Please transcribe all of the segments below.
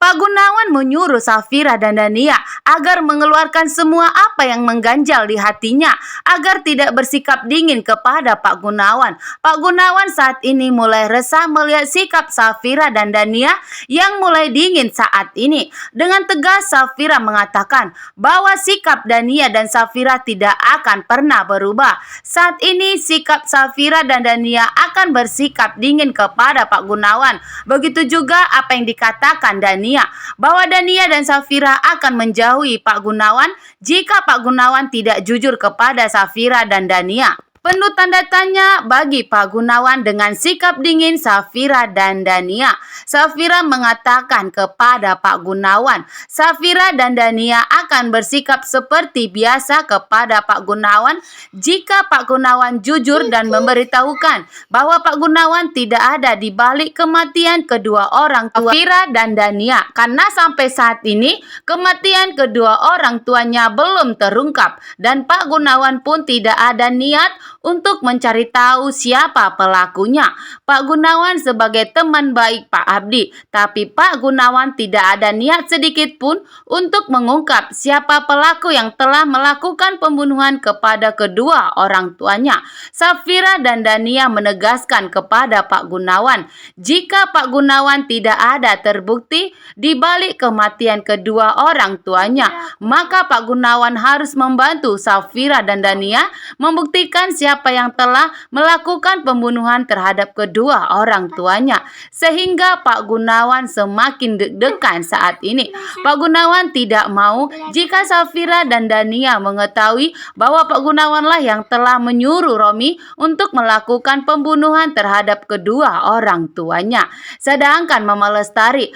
Pak Gunawan menyuruh Safira dan Dania agar mengeluarkan semua apa yang mengganjal di hatinya agar tidak bersikap dingin kepada Pak Gunawan. Pak Gunawan saat ini mulai resah melihat sikap Safira dan Dania yang mulai dingin saat ini. Dengan tegas Safira mengatakan bahwa sikap Dania dan Safira tidak akan pernah berubah. Saat ini sikap Safira dan Dania akan bersikap dingin kepada Pak Gunawan. Begitu juga apa yang dikatakan Dania, bahwa Dania dan Safira akan menjauhi Pak Gunawan jika Pak Gunawan tidak jujur kepada Safira dan Dania. Penuh tanda tanya bagi Pak Gunawan dengan sikap dingin Safira dan Dania. Safira mengatakan kepada Pak Gunawan, Safira dan Dania akan bersikap seperti biasa kepada Pak Gunawan jika Pak Gunawan jujur dan memberitahukan bahwa Pak Gunawan tidak ada di balik kematian kedua orang tua Safira dan Dania. Karena sampai saat ini kematian kedua orang tuanya belum terungkap dan Pak Gunawan pun tidak ada niat untuk mencari tahu siapa pelakunya. Pak Gunawan sebagai teman baik Pak Abdi, tapi Pak Gunawan tidak ada niat sedikit pun untuk mengungkap siapa pelaku yang telah melakukan pembunuhan kepada kedua orang tuanya. Safira dan Dania menegaskan kepada Pak Gunawan, jika Pak Gunawan tidak ada terbukti di balik kematian kedua orang tuanya, maka Pak Gunawan harus membantu Safira dan Dania membuktikan siapa yang telah melakukan pembunuhan terhadap kedua orang tuanya. Sehingga Pak Gunawan semakin deg-degan saat ini. Pak Gunawan tidak mau jika Safira dan Dania mengetahui bahwa Pak Gunawanlah yang telah menyuruh Romi untuk melakukan pembunuhan terhadap kedua orang tuanya. Sedangkan Mama Lestari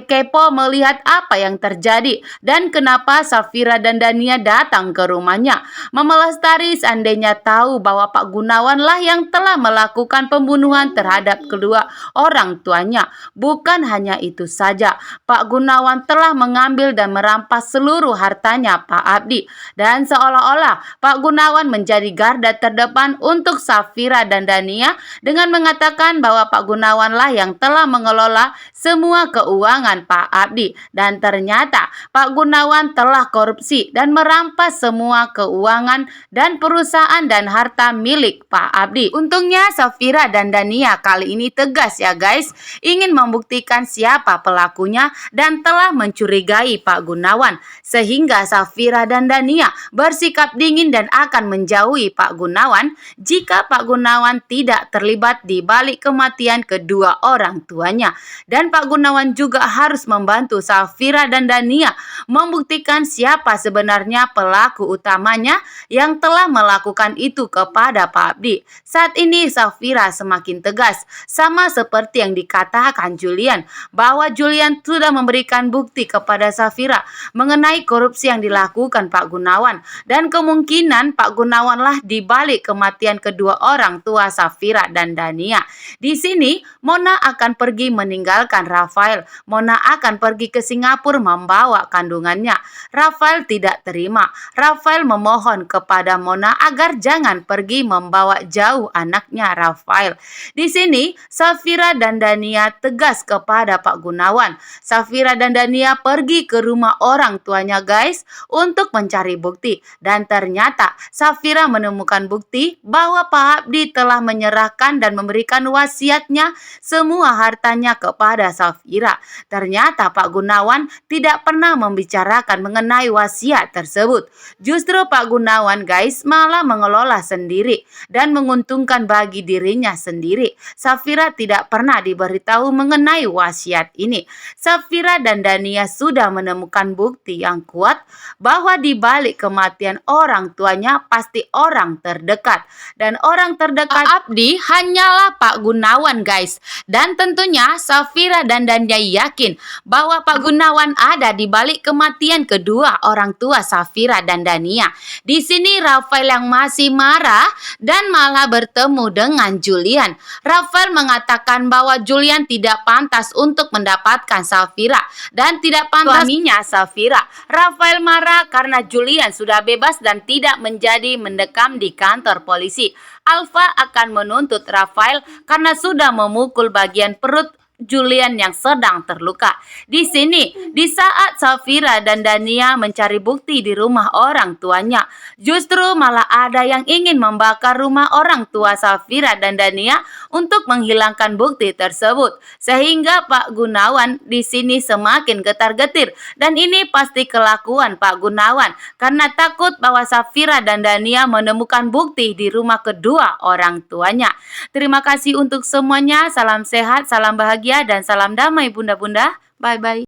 kepo melihat apa yang terjadi dan kenapa Safira dan Dania datang ke rumahnya. Mama Lestari seandainya tahu bahwa Pak Gunawanlah yang telah melakukan pembunuhan terhadap kedua orang tuanya. Bukan hanya itu saja, Pak Gunawan telah mengambil dan merampas seluruh hartanya Pak Abdi. Dan seolah-olah Pak Gunawan menjadi garda terdepan untuk Safira dan Dania dengan mengatakan bahwa Pak Gunawanlah yang telah mengelola semua keuangan Pak Abdi. Dan ternyata Pak Gunawan telah korupsi dan merampas semua keuangan dan perusahaan dan harta milik Pak Abdi. Untungnya Safira dan Dania kali ini tegas ya guys, ingin membuktikan siapa pelakunya dan telah mencurigai Pak Gunawan. Sehingga Safira dan Dania bersikap dingin dan akan menjauhi Pak Gunawan jika Pak Gunawan tidak terlibat di balik kematian kedua orang tuanya. Dan Pak Gunawan juga harus membantu Safira dan Dania membuktikan siapa sebenarnya pelaku utamanya yang telah melakukan itu kepada Pak Abdi. Saat ini Safira semakin tegas, sama seperti yang dikatakan Julian, bahwa Julian sudah memberikan bukti kepada Safira mengenai korupsi yang dilakukan Pak Gunawan, dan kemungkinan Pak Gunawanlah di balik kematian kedua orang tua Safira dan Dania. Di sini Mona akan pergi meninggalkan Rafael. Mona akan pergi ke Singapura membawa kandungannya. Rafael tidak terima. Rafael memohon kepada Mona agar jangan pergi membawa jauh anaknya Rafael. Di sini Safira dan Dania tegas kepada Pak Gunawan. Safira dan Dania pergi ke rumah orang tuanya guys untuk mencari bukti, dan ternyata Safira menemukan bukti bahwa Pak Abdi telah menyerahkan dan memberikan wasiatnya semua hartanya kepada Safira. Ternyata Pak Gunawan tidak pernah membicarakan mengenai wasiat tersebut. Justru Pak Gunawan guys malah mengelola sendiri dan menguntungkan bagi dirinya sendiri. Safira tidak pernah diberitahu mengenai wasiat ini. Safira dan Dania sudah menemukan bukti yang kuat bahwa di balik kematian orang tuanya pasti orang terdekat, dan orang terdekat Abdi hanyalah Pak Gunawan guys. Dan tentunya Safira dan Dania yakin bahwa Pak Gunawan ada di balik kematian kedua orang tua Safira dan Dania. Di sini Rafael yang masih marah dan malah bertemu dengan Julian. Rafael mengatakan bahwa Julian tidak pantas untuk mendapatkan Safira dan tidak pantas suaminya Safira. Rafael marah karena Julian sudah bebas dan tidak menjadi mendekam di kantor polisi. Alfa akan menuntut Rafael karena sudah memukul bagian perut Julian yang sedang terluka. Di sini, di saat Safira dan Dania mencari bukti di rumah orang tuanya, justru malah ada yang ingin membakar rumah orang tua Safira dan Dania untuk menghilangkan bukti tersebut. Sehingga Pak Gunawan di sini semakin getar-getir, dan ini pasti kelakuan Pak Gunawan karena takut bahwa Safira dan Dania menemukan bukti di rumah kedua orang tuanya. Terima kasih untuk semuanya. Salam sehat, salam bahagia, dan salam damai Bunda-Bunda. Bye-bye.